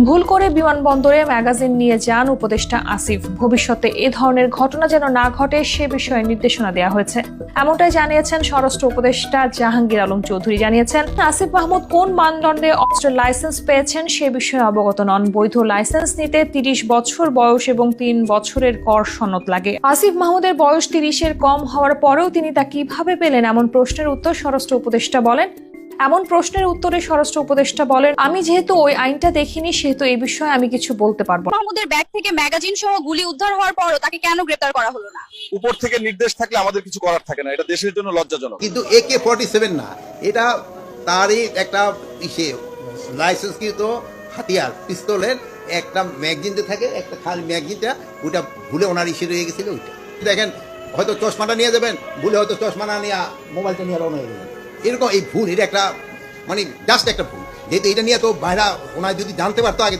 ভুল করে বিমানবন্দরে ম্যাগাজিন নিয়ে যান উপদেষ্টা আসিফ। ভবিষ্যতে এ ধরনের ঘটনা যেন না ঘটে সে বিষয়ে নির্দেশনা দেওয়া হয়েছে, এমনটাই জানিয়েছেন স্বরাষ্ট্র উপদেষ্টা জাহাঙ্গীর আলম চৌধুরী। জানিয়েছেন, আসিফ মাহমুদ কোন মানদণ্ডে অস্ত্রের লাইসেন্স পেয়েছেন সে বিষয়ে অবগত নন। বৈধ লাইসেন্স নিতে 30 বছর বয়স এবং 3 বছরের কর সনদ লাগে। আসিফ মাহমুদের বয়স 30-এর কম হওয়ার পরেও তিনি তা কিভাবে পেলেন, এমন প্রশ্নের উত্তরে স্বরাষ্ট্র উপদেষ্টা বলেন, আমি যেহেতু ওই আইনটা দেখিনি সেহেতু এই বিষয়ে আমি কিছু বলতে পারবো না। মাহমুদের ব্যাগ থেকে ম্যাগাজিন সহ গুলি উদ্ধার হওয়ার পরও তাকে কেন গ্রেফতার করা হলো না? উপর থেকে নির্দেশ থাকলে আমাদের কিছু করার থাকে না, এটা দেশের জন্য লজ্জাজনক। কিন্তু AK-47 না, এটা তারই একটা লাইসেন্সকৃত হাতিয়ার, পিস্তলের একটা ম্যাগজিনতে থাকে, একটা খালি ম্যাগজিনটা ওটা ভুলে ওনার রয়ে গেছিল। ওইটা দেখেন, হয়তো চশমাটা নিয়ে যাবেন, ভুলে হয়তো চশমা না নিয়ে মোবাইলটা নিয়ে রওনা হয়ে গেলেন। এরকম এই ভুল, এটা একটা মানে জাস্ট একটা ভুল। যেহেতু এটা নিয়ে তো বাইরা ওনার যদি জানতে পারতো আগে